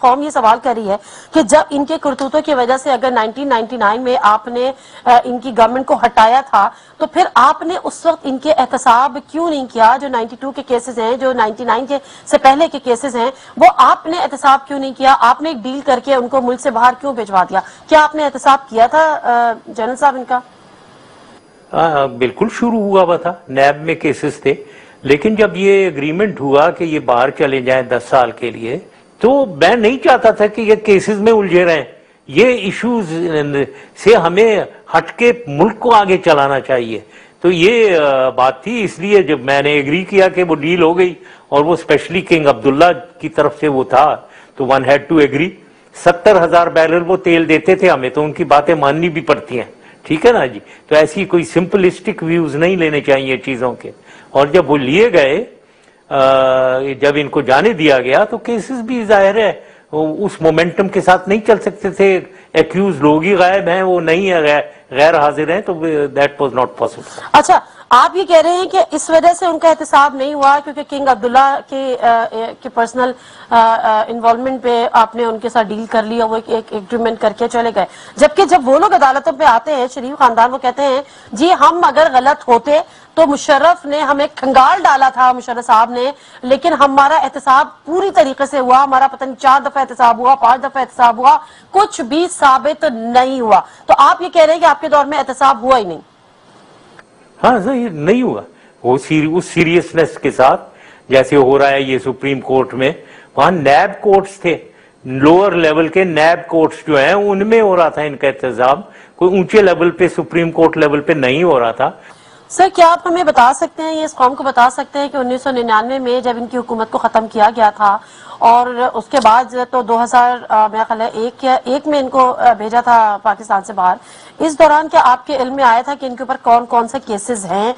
قوم یہ سوال کر رہی ہے کہ جب ان کے کرتوتوں کی وجہ سے اگر 1999 میں آپ نے ان کی گورنمنٹ کو ہٹایا تھا تو پھر آپ نے اس وقت ان کے احتساب کیوں نہیں کیا؟ جو 92 کے کیسز ہیں، جو 99 کے سے پہلے کے کیسز ہیں، وہ آپ نے احتساب کیوں نہیں کیا؟ آپ نے ایک ڈیل کر کے ان کو ملک سے باہر کیوں بھجوا دیا؟ کیا آپ نے احتساب کیا تھا جنرل صاحب ان کا؟ بالکل شروع ہوا تھا، نیب میں کیسز تھے، لیکن جب یہ اگریمنٹ ہوا کہ یہ باہر چلے جائیں 10 سال کے لیے تو میں نہیں چاہتا تھا کہ یہ کیسز میں الجھے رہیں. یہ ایشوز سے ہمیں ہٹ کے ملک کو آگے چلانا چاہیے. تو یہ بات تھی، اس لیے جب میں نے ایگری کیا کہ وہ ڈیل ہو گئی اور وہ اسپیشلی کنگ عبداللہ کی طرف سے وہ تھا تو one had to agree. 70,000 barrel وہ تیل دیتے تھے ہمیں، تو ان کی باتیں ماننی بھی پڑتی ہیں، ٹھیک ہے نا جی. تو ایسی کوئی سمپلسٹک ویوز نہیں لینے چاہیے چیزوں کے. اور جب وہ لیے گئے، جب ان کو جانے دیا گیا تو کیسز بھی ظاہر ہے اس مومنٹم کے ساتھ نہیں چل سکتے تھے. ایکیوز لوگ ہی غائب ہیں، وہ نہیں ہے، غیر حاضر ہیں، تو دیٹ واز ناٹ پاسبل. اچھا، آپ یہ کہہ رہے ہیں کہ اس وجہ سے ان کا احتساب نہیں ہوا کیونکہ کنگ عبداللہ کے پرسنل انوالومنٹ پہ آپ نے ان کے ساتھ ڈیل کر لی اور وہ ایک ایگریمنٹ کر کے چلے گئے. جبکہ جب وہ لوگ عدالتوں پہ آتے ہیں، شریف خاندان، وہ کہتے ہیں جی ہم اگر غلط ہوتے تو مشرف نے ہمیں کھنگال ڈالا تھا، مشرف صاحب نے، لیکن ہمارا احتساب پوری طریقے سے ہوا. ہمارا پتہ نہیں 4 دفعہ احتساب ہوا، 5 دفعہ احتساب ہوا، کچھ بھی ثابت نہیں ہوا. تو آپ یہ کہہ رہے ہیں کہ آپ کے دور میں احتساب ہوا ہی نہیں؟ ہاں نہیں ہوا. وہ اس سیریسنس کے ساتھ جیسے ہو رہا ہے یہ سپریم کورٹ میں، وہاں نیب کورٹس تھے، لوور لیول کے نیب کورٹس جو ہیں ان میں ہو رہا تھا ان کا احتساب. کوئی اونچے لیول پہ سپریم کورٹ لیول پہ نہیں ہو رہا تھا. سر، کیا آپ ہمیں بتا سکتے ہیں، یہ اس قوم کو بتا سکتے ہیں کہ 1999 میں جب ان کی حکومت کو ختم کیا گیا تھا اور اس کے بعد تو 2000 میرا خیال ہے ایک میں ان کو بھیجا تھا پاکستان سے باہر، اس دوران کیا آپ کے علم میں آیا تھا کہ ان کے اوپر کون کون سے کیسز ہیں،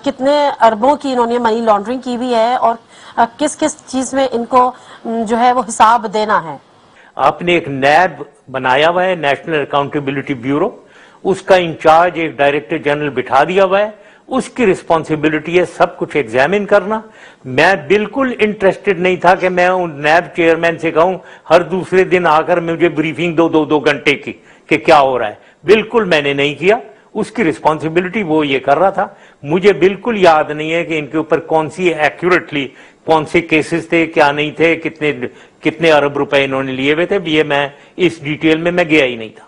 کتنے اربوں کی انہوں نے منی لانڈرنگ کی ہوئی ہے اور کس کس چیز میں ان کو جو ہے وہ حساب دینا ہے؟ آپ نے ایک نیب بنایا ہوا ہے، نیشنل اکاؤنٹیبلٹی بیورو، اس کا انچارج ایک ڈائریکٹر جنرل بٹھا دیا ہوا ہے. اس کی رسپانسبلٹی ہے سب کچھ ایگزامن کرنا. میں بالکل انٹرسٹڈ نہیں تھا کہ میں ان نیب چیئرمین سے کہوں ہر دوسرے دن آ کر مجھے بریفنگ دو گھنٹے کی کہ کیا ہو رہا ہے. بالکل میں نے نہیں کیا. اس کی رسپانسبلٹی وہ یہ کر رہا تھا. مجھے بالکل یاد نہیں ہے کہ ان کے اوپر کون سی ایکوریٹلی کون سے کیسز تھے، کیا نہیں تھے، کتنے ارب روپے انہوں نے لیے ہوئے تھے. یہ میں اس ڈیٹیل میں گیا ہی نہیں تھا.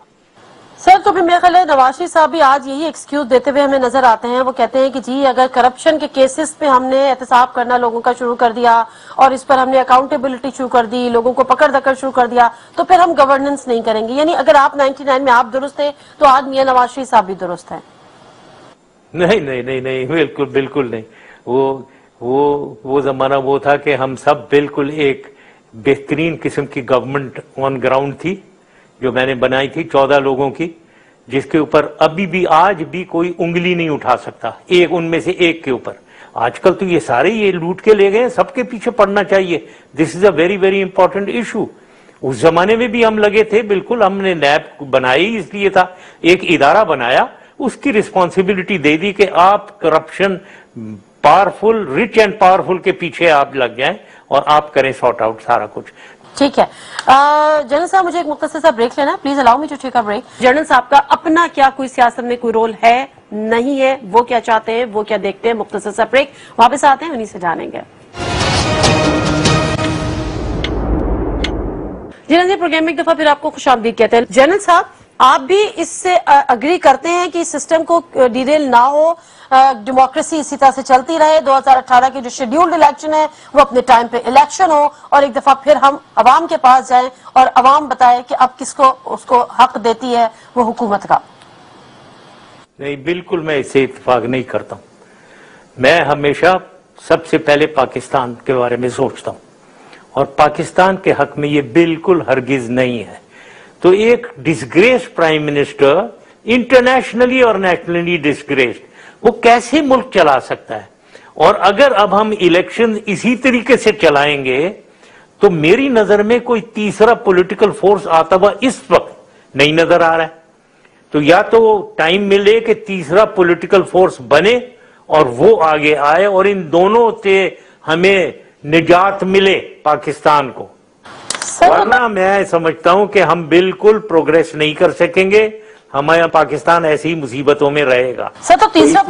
سر، تو پھر میرے خیال ہے نواز شریف صاحب بھی آج یہی ایکسکیوز دیتے ہوئے ہمیں نظر آتے ہیں. وہ کہتے ہیں کہ جی اگر کرپشن کے کیسز پہ ہم نے احتساب کرنا لوگوں کا شروع کر دیا اور اس پر ہم نے اکاؤنٹیبلٹی شروع کر دی، لوگوں کو پکڑ دکڑ شروع کر دیا، تو پھر ہم گورننس نہیں کریں گے. یعنی اگر آپ 99 میں آپ درست تھے تو آج میاں نواز شریف صاحب بھی درست ہیں. نہیں، بالکل نہیں. وہ زمانہ وہ تھا کہ ہم سب بالکل ایک بہترین قسم کی گورنمنٹ آن گراؤنڈ تھی جو میں نے بنائی تھی 14 لوگوں کی، جس کے اوپر ابھی بھی آج بھی کوئی انگلی نہیں اٹھا سکتا ایک ان میں سے ایک کے اوپر. آج کل تو یہ سارے یہ لوٹ کے لے گئے، سب کے پیچھے پڑنا چاہیے. This is a very very important issue. اس زمانے میں بھی ہم لگے تھے، بالکل ہم نے نیب بنائی اس لیے تھا، ایک ادارہ بنایا، اس کی رسپانسبلٹی دے دی کہ آپ corruption powerful, rich and powerful کے پیچھے آپ لگ جائیں اور آپ کریں سارٹ آؤٹ سارا کچھ. ٹھیک ہے جنرل صاحب، مجھے ایک مختصر سا بریک لینا ہے. Please allow me to take a break. General صاحب کا اپنا کیا کوئی سیاست میں کوئی رول ہے، نہیں ہے، وہ کیا چاہتے ہیں، وہ کیا دیکھتے ہیں؟ مختصر سا بریک، واپس آتے ہیں، انہی سے جانیں گے. جنرل پروگرام میں ایک دفعہ پھر آپ کو خوش آمدید کہتے ہیں. جنرل صاحب، آپ بھی اس سے اگری کرتے ہیں کہ سسٹم کو ڈیریل نہ ہو، ڈیموکریسی اسی طرح سے چلتی رہے، 2018 کے جو شیڈیولڈ الیکشن ہے وہ اپنے ٹائم پہ الیکشن ہو اور ایک دفعہ پھر ہم عوام کے پاس جائیں اور عوام بتائے کہ اب کس کو اس کو حق دیتی ہے وہ حکومت کا؟ نہیں، بالکل میں اس سے اتفاق نہیں کرتا ہوں. میں ہمیشہ سب سے پہلے پاکستان کے بارے میں سوچتا ہوں اور پاکستان کے حق میں یہ بالکل ہرگز نہیں ہے. تو ایک ڈسگریس پرائم منسٹر، انٹرنیشنلی اور نیشنلی ڈسگریسڈ، وہ کیسے ملک چلا سکتا ہے؟ اور اگر اب ہم الیکشن اسی طریقے سے چلائیں گے تو میری نظر میں کوئی تیسرا پولیٹیکل فورس آتا ہوا اس وقت نہیں نظر آ رہا ہے. تو یا تو ٹائم ملے کہ تیسرا پولیٹیکل فورس بنے اور وہ آگے آئے اور ان دونوں سے ہمیں نجات ملے پاکستان کو. ورنہ میں سمجھتا ہوں کہ ہم بالکل پروگریس نہیں کر سکیں گے, ہمارا پاکستان ایسی مصیبتوں میں رہے گا. سر تو تیسری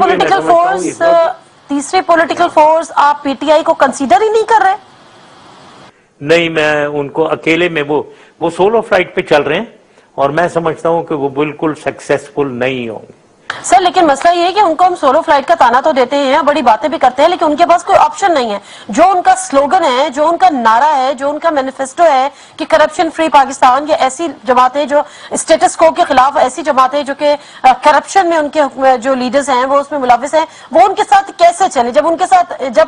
پولیٹیکل فورس آپ پی ٹی آئی کو کنسیڈر ہی نہیں کر رہے؟ نہیں, میں ان کو اکیلے میں وہ سولو فلائٹ پہ چل رہے ہیں اور میں سمجھتا ہوں کہ وہ بالکل سکسیسفل نہیں ہوں گے. سر لیکن مسئلہ یہ ہے کہ ان کو ہم سولو فلائٹ کا تانا تو دیتے ہیں, بڑی باتیں بھی کرتے ہیں, لیکن ان کے پاس کوئی آپشن نہیں ہے. جو ان کا سلوگن ہے, جو ان کا نعرہ ہے, جو ان کا مینیفیسٹو ہے کہ کرپشن فری پاکستان, یا ایسی جماعتیں جو اسٹیٹس کو کے خلاف, ایسی جماعتیں جو کہ کرپشن میں ان کے جو لیڈرز ہیں وہ اس میں ملوث ہیں, وہ ان کے ساتھ کیسے چلے؟ جب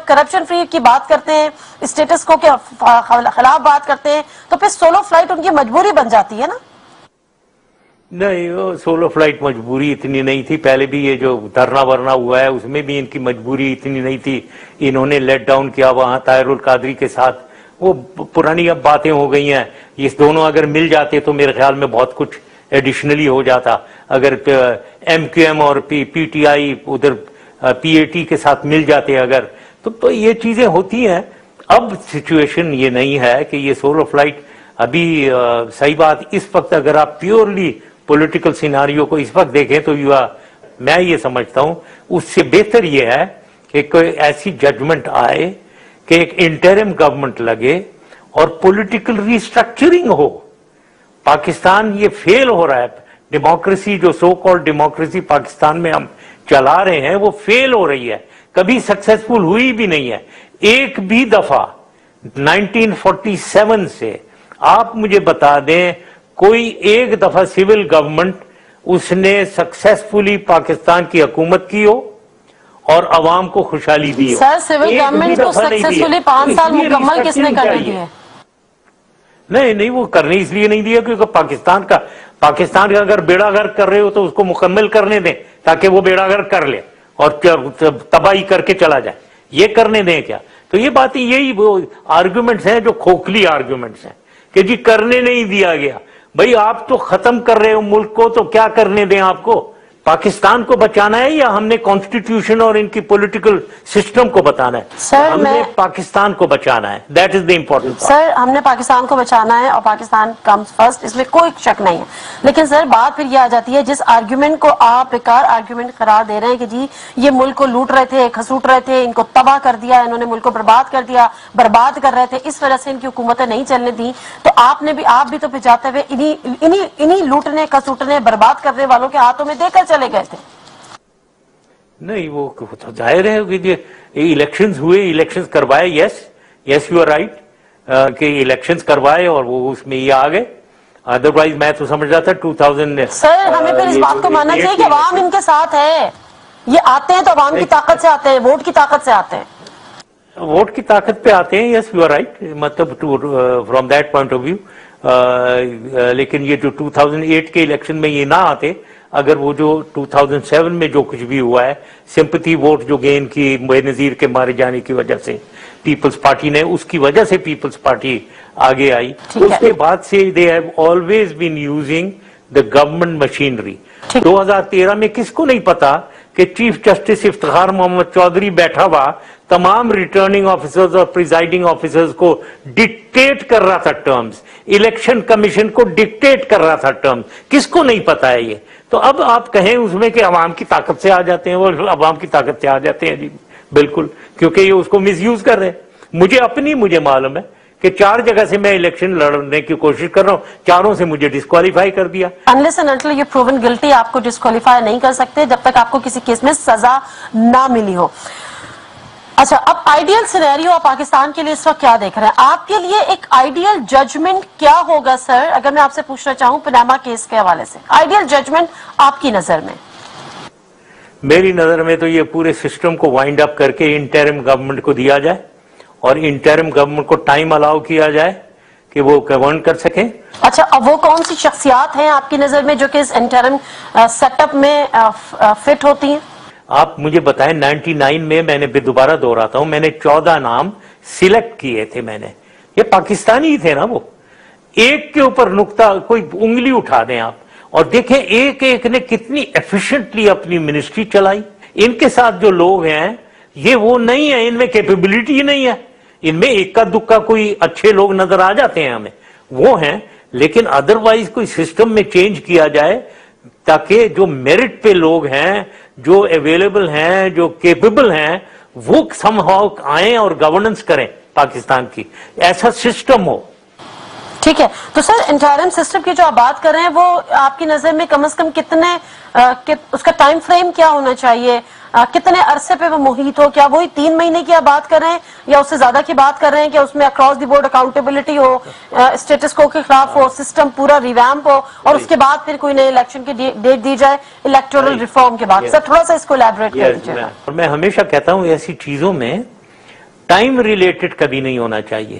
کرپشن فری کی بات کرتے ہیں, اسٹیٹس کو کے خلاف بات کرتے ہیں, تو پھر سولو فلائٹ ان کی مجبوری بن جاتی ہے نا؟ نہیں, وہ سولو فلائٹ مجبوری اتنی نہیں تھی. پہلے بھی یہ جو دھرنا ورنا ہوا ہے اس میں بھی ان کی مجبوری اتنی نہیں تھی. انہوں نے لیٹ ڈاؤن کیا وہاں طاہر القادری کے ساتھ, وہ پرانی اب باتیں ہو گئی ہیں. یہ دونوں اگر مل جاتے تو میرے خیال میں بہت کچھ ایڈیشنلی ہو جاتا. اگر ایم کیو ایم اور پی ٹی آئی ادھر پی اے ٹی کے ساتھ مل جاتے اگر, تو یہ چیزیں ہوتی ہیں. اب سچویشن یہ نہیں ہے کہ یہ سولو فلائٹ ابھی صحیح بات. اس وقت اگر آپ پیورلی پولیٹیکل سیناریو کو اس وقت دیکھیں تو میں یہ سمجھتا ہوں اس سے بہتر یہ ہے کہ کوئی ایسی ججمنٹ آئے کہ ایک انٹرم گورنمنٹ لگے اور پولیٹیکل ریسٹرکچرنگ ہو. پاکستان یہ فیل ہو رہا ہے. ڈیموکریسی جو سو کالڈ ڈیموکریسی پاکستان میں ہم چلا رہے ہیں وہ فیل ہو رہی ہے, کبھی سکسیسفل ہوئی بھی نہیں ہے. ایک بھی دفعہ 1947 سے آپ مجھے بتا دیں کوئی ایک دفعہ سول گورنمنٹ اس نے سکسیسفلی پاکستان کی حکومت کی ہو اور عوام کو خوشحالی دی ہو؟ سر سول گورنمنٹ کو سکسیسفلی 5 سال مکمل کس نے کرنے دیا ہے؟ نہیں, وہ کرنے اس لیے نہیں دیا کیونکہ پاکستان کا اگر بیڑا غرق کر رہے ہو تو اس کو مکمل کرنے دیں تاکہ وہ بیڑا غرق کر لے اور تباہی کر کے چلا جائے. یہ کرنے دیں کیا؟ تو یہ باتیں یہی وہ آرگومنٹس ہیں جو کھوکھلی آرگومنٹس ہیں کہ جی کرنے نہیں دیا گیا. بھئی آپ تو ختم کر رہے ہو ملک کو, تو کیا کرنے دیں آپ کو؟ پاکستان کو بچانا ہے یا ہم نے کانسٹیٹیوشن اور ان کی پولیٹیکل سسٹم کو بچانا ہے؟ ہم نے پاکستان کو بچانا ہے. That is the important. سر ہم نے پاکستان کو بچانا ہے اور پاکستان کمز فرسٹ, اس میں کوئی شک نہیں ہے. لیکن سر بات پھر یہ آ جاتی ہے جس آرگیومنٹ کو آپ بیکار آرگیومنٹ قرار دے رہے ہیں کہ جی یہ ملک کو لوٹ رہے تھے, کھسوٹ رہے تھے, ان کو تباہ کر دیا, انہوں نے ملک کو برباد کر دیا, برباد کر رہے تھے, اس وجہ سے ان کی حکومتیں نہیں چلنے دی, تو آپ بھی تو پھر جاتے ہوئے انہی لوٹنے, کھسوٹنے, برباد کرنے والوں کے ہاتھوں میں دے کر چلے گئے تھے. نہیں, وہ ظاہر ہے کہ الیکشنز ہوئے, الیکشنز کروائے. یس یو آر رائٹ کہ الیکشنز کروائے اور وہ اس میں یہ آ گئے. ادروائز میں تو سمجھ رہا تھا 2000. سر ہمیں پھر اس بات کو ماننا چاہیے کہ عوام ان کے ساتھ ہے. یہ آتے ہیں تو عوام کی طاقت سے آتے ہیں, ووٹ کی طاقت سے آتے ہیں. ووٹ کی طاقت پہ آتے ہیں. یس یو آر رائٹ, مطلب from that point of view. لیکن یہ جو 2008 کے الیکشن میں یہ نہ آتے, اگر وہ جو 2007 میں جو کچھ بھی ہوا ہے, سمپتھی ووٹ جو گین کی بے نظیر کے مارے جانے کی وجہ سے پیپلز پارٹی نے, اس کی وجہ سے پیپلز پارٹی آگے آئی. اس کے بعد سے they have always been using the government machinery. 2013 میں کس کو نہیں پتا کہ چیف جسٹس افتخار محمد چودھری بیٹھا ہوا تمام ریٹرننگ آفیسرز اور پریزائڈنگ آفیسرز کو ڈکٹیٹ کر رہا تھا ٹرمز, الیکشن کمیشن کو ڈکٹیٹ کر رہا تھا ٹرمز. کس کو نہیں پتا ہے یہ؟ تو اب آپ کہیں اس میں کہ عوام کی طاقت سے آ جاتے ہیں, وہ عوام کی طاقت سے آ جاتے ہیں. جی بالکل, کیونکہ یہ اس کو مس یوز کر رہے ہیں. مجھے معلوم ہے کہ 4 جگہ سے میں الیکشن لڑنے کی کوشش کر رہا ہوں, 4 سے مجھے ڈسکوالیفائی کر دیا. انلیس اینڈ انٹل یہ پروون گلٹی آپ کو ڈسکوالیفائی نہیں کر سکتے جب تک آپ کو کسی کیس میں سزا نہ ملی ہو. اچھا, اب آئیڈیل سینیریو آپ پاکستان کے لیے اس وقت کیا دیکھ رہے ہیں؟ آپ کے لیے ایک آئیڈیل ججمنٹ کیا ہوگا سر, اگر میں آپ سے پوچھنا چاہوں پناما کیس کے حوالے سے, آئیڈیل ججمنٹ آپ کی نظر میں؟ میری نظر میں تو یہ پورے سسٹم کو وائنڈ اپ کر کے انٹرم گورنمنٹ کو دیا جائے اور انٹرم گورنمنٹ کو ٹائم الاؤ کیا جائے کہ وہ گورن کر سکیں. اچھا, اب وہ کون سی شخصیات ہیں آپ کی نظر میں جو کہ اس انٹرم سیٹ اپ میں فٹ ہوتی ہیں؟ آپ مجھے بتائیں, 99 میں نے دوبارہ دہراتا ہوں, میں نے 14 نام سلیکٹ کیے تھے. میں نے, یہ پاکستانی تھے نا, وہ ایک کے اوپر نقطہ کوئی انگلی اٹھا دیں آپ اور دیکھیں ایک ایک نے کتنی ایفیشنٹلی اپنی منسٹری چلائی. ان کے ساتھ جو لوگ ہیں یہ وہ نہیں ہے, ان میں کیپیبلٹی نہیں ہے, ان میں ایک کا دکا کوئی اچھے لوگ نظر آ جاتے ہیں ہمیں, وہ ہیں, لیکن ادروائز کوئی سسٹم میں چینج کیا جائے تاکہ جو میرٹ پہ لوگ ہیں, جو اویلیبل ہیں, جو کیپیبل ہیں, وہ سم ہاؤ آئیں اور گورننس کریں پاکستان کی, ایسا سسٹم ہو. ٹھیک ہے, تو سر انٹرم سسٹم کی جو آپ بات کر رہے ہیں وہ آپ کی نظر میں کم از کم کتنے اس کا ٹائم فریم کیا ہونا چاہیے, کتنے عرصے پہ وہ محیط ہو؟ کیا وہی 3 مہینے کی آپ بات کر رہے ہیں یا اس سے زیادہ کی بات کر رہے ہیں کہ اس میں اکراس دی بورڈ اکاؤنٹیبلٹی ہو, اسٹیٹس کو کے خلاف ہو, سسٹم پورا ریویمپ ہو اور اس کے بعد پھر کوئی نئے الیکشن کی ڈیٹ دی جائے الیکٹورل ریفارم کے بعد؟ سر تھوڑا سا اس کو الیبوریٹ کر دیجیے. میں ہمیشہ کہتا ہوں ایسی چیزوں میں ٹائم ریلیٹڈ کبھی نہیں ہونا چاہیے,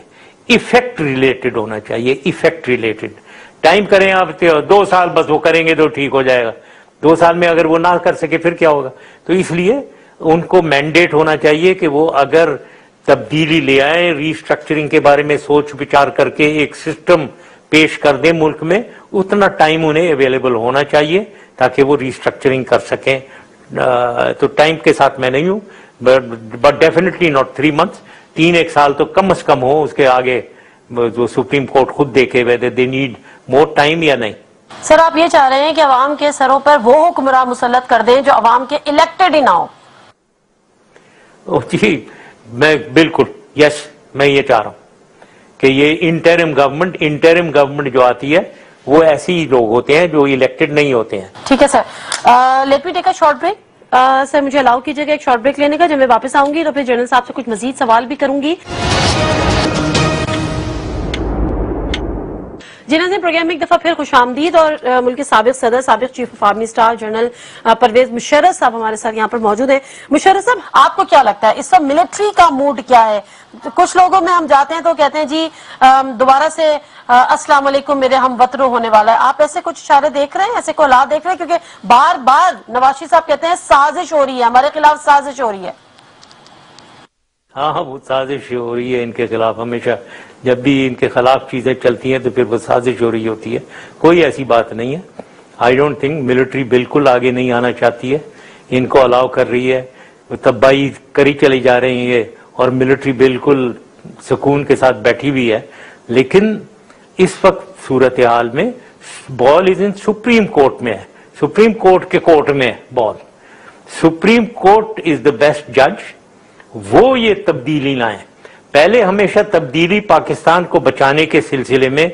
ایفیکٹ ریلیٹڈ ہونا چاہیے. ایفیکٹ ریلیٹڈ ٹائم کریں آپ 2 سال بس وہ کریں گے تو ٹھیک ہو جائے گا, 2 سال میں اگر وہ نہ کر سکے پھر کیا ہوگا؟ تو اس لیے ان کو مینڈیٹ ہونا چاہیے کہ وہ اگر تبدیلی لے آئیں, ریسٹرکچرنگ کے بارے میں سوچ بچار کر کے ایک سسٹم پیش کر دیں ملک میں, اتنا ٹائم انہیں اویلیبل ہونا چاہیے تاکہ وہ ریسٹرکچرنگ کر سکیں. تو ٹائم کے ساتھ میں نہیں ہوں, بٹ ڈیفینیٹلی ناٹ 3 months, 1 سال تو کم از کم ہو. اس کے آگے جو سپریم کورٹ خود دیکھے whether they need more time یا نہیں. سر آپ یہ چاہ رہے ہیں کہ عوام کے سروں پر وہ حکمراں مسلط کر دیں جو عوام کے الیکٹڈ ہی نہ ہو؟ جی میں بالکل یس, میں یہ چاہ رہا ہوں کہ یہ انٹرم گورنمنٹ جو آتی ہے وہ ایسے ہی لوگ ہوتے ہیں جو الیکٹڈ نہیں ہوتے ہیں. ٹھیک ہے sir, let me take a short break. Sir مجھے الاؤ کیجیے گا ایک شارٹ بریک لینے کا. جب میں واپس آؤں گی تو پھر جنرل صاحب سے کچھ مزید سوال بھی کروں گی. جی ناظرین, پروگرام میں ایک دفعہ پھر خوش آمدید. اور ملک کے سابق صدر, سابق chief of army staff general Pervez Musharraf صاحب ہمارے ساتھ یہاں پر موجود ہیں. مشرف صاحب, آپ کو کیا لگتا ہے اس وقت ملٹری کا موڈ کیا ہے؟ کچھ لوگوں میں ہم جاتے ہیں تو کہتے ہیں جی دوبارہ سے السلام علیکم میرے ہم وطنوں ہونے والا ہے. آپ ایسے کچھ اشارے دیکھ رہے ہیں, ایسے کوئی حالات دیکھ رہے ہیں؟ کیونکہ بار بار نواز شریف صاحب کہتے ہیں سازش ہو رہی ہے, ہمارے خلاف سازش ہو رہی ہے. ہاں وہ سازش ہو رہی ہے ان کے خلاف. ہمیشہ جب بھی ان کے خلاف چیزیں چلتی ہیں تو پھر وہ سازش ہو رہی ہوتی ہے. کوئی ایسی بات نہیں ہے. آئی ڈونٹ تھنک ملٹری بالکل آگے نہیں آنا چاہتی ہے, ان کو الاؤ کر رہی ہے, تباہی کری چلی جا رہی ہے اور ملٹری بالکل سکون کے ساتھ بیٹھی ہوئی ہے. لیکن اس وقت صورتحال میں بال از ان سپریم کورٹ میں ہے, سپریم کورٹ کے کورٹ میں ball. Supreme court is the best جج, وہ یہ تبدیلی لائیں. پہلے ہمیشہ تبدیلی پاکستان کو بچانے کے سلسلے میں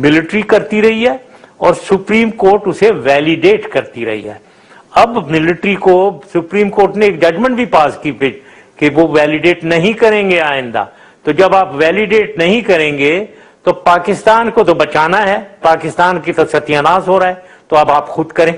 ملٹری کرتی رہی ہے اور سپریم کورٹ اسے ویلیڈیٹ کرتی رہی ہے. اب ملٹری کو سپریم کورٹ نے ایک ججمنٹ بھی پاس کی کہ وہ ویلیڈیٹ نہیں کریں گے آئندہ. تو جب آپ ویلیڈیٹ نہیں کریں گے تو پاکستان کو تو بچانا ہے, پاکستان کی تو ستیہ ناش ہو رہا ہے. تو اب آپ خود کریں,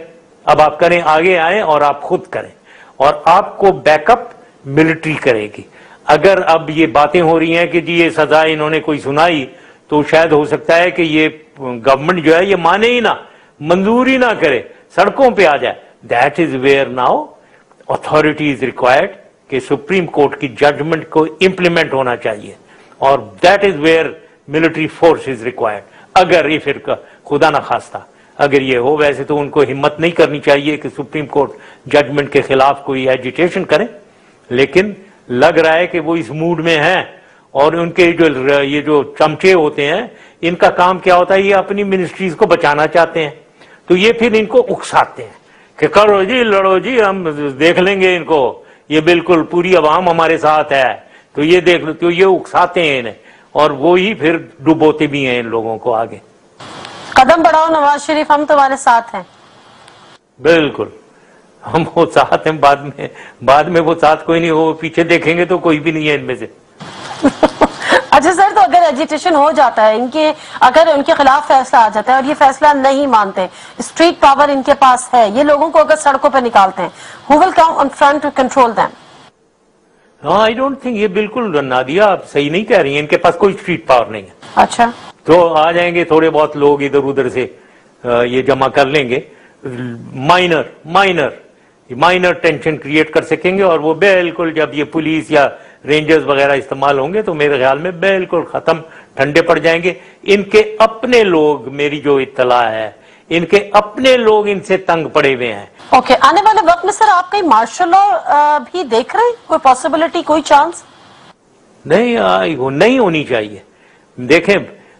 اب آپ کریں, آگے آئیں اور آپ خود کریں, اور آپ کو بیک اپ ملٹری کرے گی. اگر اب یہ باتیں ہو رہی ہیں کہ جی یہ سزا انہوں نے کوئی سنائی تو شاید ہو سکتا ہے کہ یہ گورنمنٹ جو ہے یہ مانے ہی نہ, منظور ہی نہ کرے, سڑکوں پہ آ جائے. That is where now authority is required کہ سپریم کورٹ کی ججمنٹ کو امپلیمنٹ ہونا چاہیے, اور that is where military force is required. اگر یہ پھر خدا نہ خواستہ اگر یہ ہو, ویسے تو ان کو ہمت نہیں کرنی چاہیے کہ سپریم کورٹ ججمنٹ کے خلاف کوئی ایجیٹیشن کریں, لیکن لگ رہا ہے کہ وہ اس موڈ میں ہیں. اور ان کے یہ جو چمچے ہوتے ہیں ان کا کام کیا ہوتا ہے, یہ اپنی منسٹریز کو بچانا چاہتے ہیں, تو یہ پھر ان کو اکساتے ہیں کہ کرو جی, لڑو جی, ہم دیکھ لیں گے ان کو, یہ بالکل پوری عوام ہمارے ساتھ ہے, تو یہ دیکھ لو. تو یہ اکساتے ہیں انہیں, اور وہی پھر ڈبوتے بھی ہیں ان لوگوں کو آگے. قدم بڑھاؤ نواز شریف, ہم تمہارے ساتھ ہیں. بالکل ہم وہ ساتھ ہیں, بعد میں وہ ساتھ کوئی نہیں ہو, پیچھے دیکھیں گے تو کوئی بھی نہیں ہے ان میں سے. اچھا سر, تو اگر ایجیٹیشن ہو جاتا ہے اگر ان کے خلاف فیصلہ آ جاتا ہے اور یہ فیصلہ نہیں مانتے, اسٹریٹ پاور ان کے پاس ہے, یہ لوگوں کو اگر سڑکوں پہ نکالتے ہیں, who will come on front to control them? I don't think, یہ بالکل نادیہ آپ صحیح نہیں کہہ رہی ہیں, ان کے پاس کوئی اسٹریٹ پاور نہیں ہے. اچھا, تو آ جائیں گے تھوڑے بہت لوگ ادھر ادھر سے یہ جمع کر لیں گے, مائنر ٹینشن کریٹ کر سکیں گے, اور وہ بالکل جب یہ پولیس یا رینجرز وغیرہ استعمال ہوں گے تو میرے خیال میں بالکل ختم, ٹھنڈے پڑ جائیں گے. ان کے اپنے لوگ, میری جو اطلاع ہے, ان کے اپنے لوگ ان سے تنگ پڑے ہوئے ہیں. اوکے, آنے والے وقت میں سر آپ کہیں مارشل لا بھی دیکھ رہے ہیں, کوئی پاسبلٹی, کوئی چانس؟ نہیں ہونی چاہیے. دیکھیں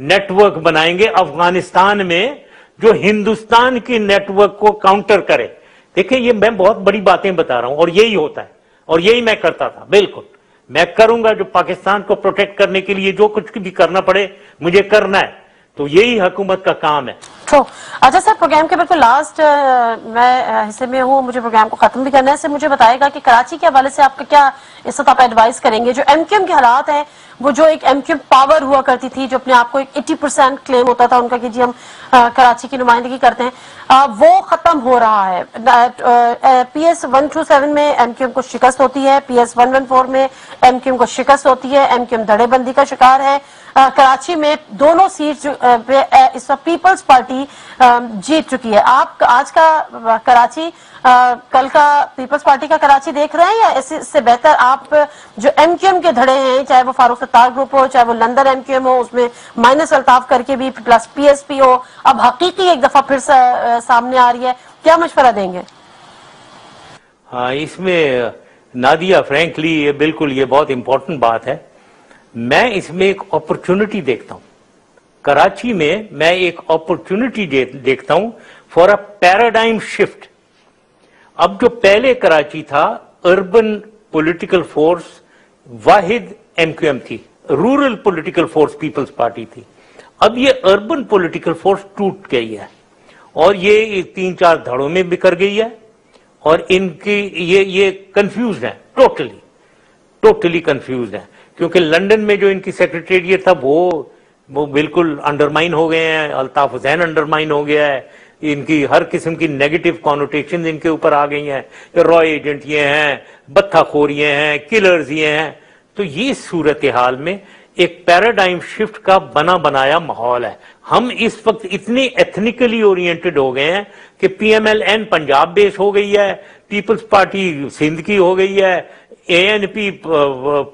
نیٹ ورک بنائیں گے افغانستان میں جو ہندوستان کی نیٹ ورک کو کاؤنٹر کرے. دیکھیں یہ میں بہت بڑی باتیں بتا رہا ہوں اور یہی ہوتا ہے اور یہی میں کرتا تھا. بالکل میں کروں گا جو پاکستان کو پروٹیکٹ کرنے کے لیے جو کچھ بھی کرنا پڑے مجھے کرنا ہے. تو یہی حکومت کا کام ہے. اچھا سر, پروگرام کے بالکل لاسٹ میں حصے میں ہوں, مجھے پروگرام کو ختم بھی کرنا ہے. مجھے بتائے گا کہ کراچی کے حوالے سے آپ کا کیا اس وقت آپ ایڈوائز کریں گے؟ جو ایم کیو ایم کے حالات ہیں, وہ جو ایک ایم کیو ایم پاور ہوا کرتی تھی, جو اپنے آپ کو ایک 80% کلیم ہوتا تھا ان کا کہ جی ہم کراچی کی نمائندگی کرتے ہیں, وہ ختم ہو رہا ہے. PS 127 میں ایم کیو ایم کو شکست ہوتی ہے, PS 114 میں ایم کیو ایم کو شکست ہوتی ہے, ایم کیو ایم دھڑے بندی کا شکار ہے. کراچی میں دونوں سیٹ اس وقت پیپلز پارٹی جیت چکی ہے. آپ آج کا کراچی کل کا پیپلز پارٹی کا کراچی دیکھ رہے ہیں, یا اس سے بہتر آپ جو ایم کیو ایم کے دھڑے ہیں, چاہے وہ فاروق ستار گروپ ہو, چاہے وہ لندن ایم کیو ایم ہو, اس میں مائنس الطاف کر کے بھی پلس PSP ہو, اب حقیقی ایک دفعہ پھر سامنے آ رہی ہے, کیا مشورہ دیں گے؟ ہاں, اس میں نادیہ فرینکلی یہ بالکل یہ بہت امپورٹنٹ بات ہے. میں اس میں ایک اپرچونٹی دیکھتا ہوں. کراچی میں ایک اپرچونٹی دیکھتا ہوں فار اے پیراڈائم شفٹ. اب جو پہلے کراچی تھا اربن پولیٹیکل فورس واحد ایم کیو ایم تھی, rural political force Peoples Party تھی. اب یہ اربن پولیٹیکل فورس ٹوٹ گئی ہے اور یہ 3-4 دھڑوں میں بکھر گئی ہے اور ان کی یہ کنفیوزڈ ہیں, ٹوٹلی کنفیوزڈ ہیں, کیونکہ لنڈن میں جو ان کی سیکریٹریٹ تھا وہ بالکل انڈرمائن ہو گئے ہیں. الطاف حسین انڈرمائن ہو گیا ہے, ان کی ہر قسم کی نیگیٹو کانوٹیشن ان کے اوپر آ گئی ہیں. رائے ایجنٹ یہ ہیں, بتھا خور یہ ہیں, کلرز یہ ہیں. تو یہ صورتحال میں ایک پیراڈائم شفٹ کا بنایا ماحول ہے. ہم اس وقت اتنی ایتھنیکلی اورینٹڈ ہو گئے ہیں کہ PMLN پنجاب بیس ہو گئی ہے, پیپلز پارٹی سندھ کی ہو گئی ہے, ANP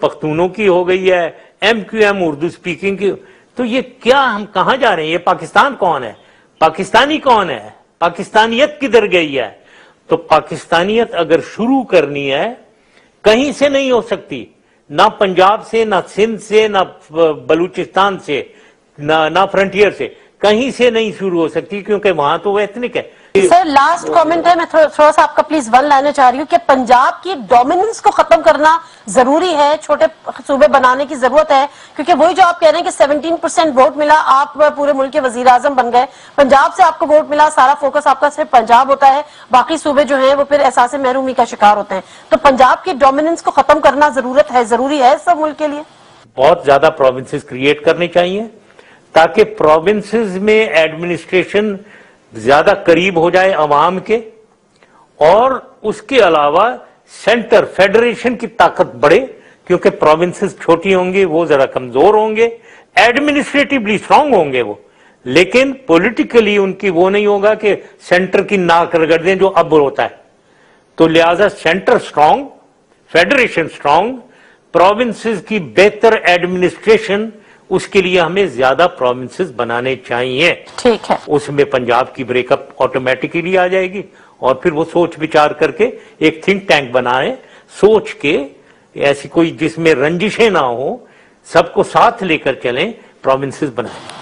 پختونوں کی ہو گئی ہے, MQM اردو سپیکنگ کی. تو یہ کیا ہم کہاں جا رہے ہیں؟ یہ پاکستان کون ہے؟ پاکستانی کون ہے؟ پاکستانیت کدھر گئی ہے؟ تو پاکستانیت اگر شروع کرنی ہے کہیں سے نہیں ہو سکتی, نہ پنجاب سے, نہ سندھ سے, نہ بلوچستان سے, نہ فرنٹیئر سے, کہیں سے نہیں شروع ہو سکتی, کیونکہ وہاں تو وہ ایتھنک ہے. سر لاسٹ کامنٹ ہے, میں تھوڑا سا آپ کا پلیز ون لینا چاہ رہی ہوں کہ پنجاب کی ڈومیننس کو ختم کرنا ضروری ہے, چھوٹے صوبے بنانے کی ضرورت ہے, کیونکہ وہی جو آپ کہہ رہے ہیں کہ 17% ووٹ ملا, آپ پورے ملک کے وزیر اعظم بن گئے, پنجاب سے آپ کو ووٹ ملا, سارا فوکس آپ کا صرف پنجاب ہوتا ہے, باقی صوبے جو ہیں وہ پھر احساس محرومی کا شکار ہوتے ہیں. تو پنجاب کی ڈومیننس کو ختم کرنا ضروری ہے سب ملک کے لیے. بہت زیادہ پروونسز کریٹ کرنے چاہیے تاکہ پروونسز میں ایڈمنسٹریشن زیادہ قریب ہو جائے عوام کے, اور اس کے علاوہ سینٹر فیڈریشن کی طاقت بڑھے, کیونکہ پروونسز چھوٹی ہوں گی, وہ ذرا کمزور ہوں گے, ایڈمنسٹریٹیولی سٹرونگ ہوں گے وہ, لیکن پولیٹیکلی ان کی وہ نہیں ہوگا کہ سینٹر کی ناک رگڑ دیں جو اب ہوتا ہے. تو لہذا centre strong, federation strong, provinces کی بہتر ایڈمنسٹریشن, اس کے لیے ہمیں زیادہ پروونسز بنانے چاہیے. ٹھیک ہے, اس میں پنجاب کی بریک اپ آٹومیٹکلی آ جائے گی, اور پھر وہ سوچ بچار کر کے ایک تھنک ٹینک بنائیں, سوچ کے ایسی کوئی جس میں رنجشیں نہ ہوں, سب کو ساتھ لے کر چلیں, پروونسز بنائیں.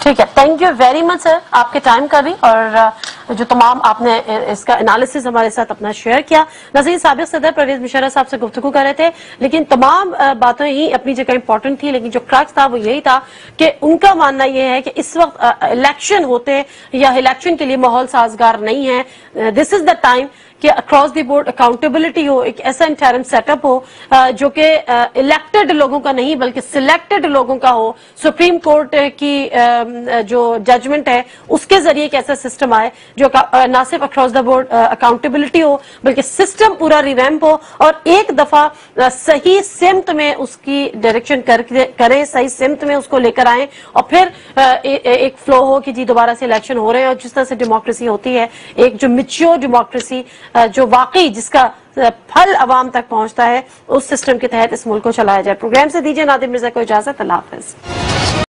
ٹھیک ہے, تھینک یو ویری مچ سر, آپ کے ٹائم کا بھی, اور جو تمام آپ نے اس کا انالیسز ہمارے ساتھ اپنا شیئر کیا. ناظرین, سابق صدر پرویز مشرف صاحب سے گفتگو کر رہے تھے, لیکن تمام باتیں ہی اپنی جگہ امپورٹنٹ تھی, لیکن جو کریکس تھا وہ یہی تھا کہ ان کا ماننا یہ ہے کہ اس وقت الیکشن ہوتے یا الیکشن کے لیے ماحول سازگار نہیں ہے. دس از دا ٹائم کہ اکراس دی بورڈ اکاؤنٹیبلٹی ہو, ایک ایسا انٹرم سیٹ اپ ہو جو کہ الیکٹڈ لوگوں کا نہیں بلکہ سلیکٹڈ لوگوں کا ہو. سپریم کورٹ کی جو ججمنٹ ہے اس کے ذریعے ایک ایسا سسٹم آئے جو نہ صرف اکراس دا بورڈ اکاؤنٹیبلٹی ہو بلکہ سسٹم پورا ریویمپ ہو, اور ایک دفعہ صحیح سمت میں اس کی ڈائریکشن کریں, صحیح سمت میں اس کو لے کر آئیں, اور پھر ایک فلو ہو کہ جی دوبارہ سے الیکشن ہو رہے ہیں. اور جس طرح سے ڈیموکریسی ہوتی ہے, ایک جو میچور ڈیموکریسی جو واقعی جس کا پھل عوام تک پہنچتا ہے, اس سسٹم کے تحت اس ملک کو چلایا جائے. پروگرام سے دیجیے نادر مرزا کو اجازت. اللہ حافظ.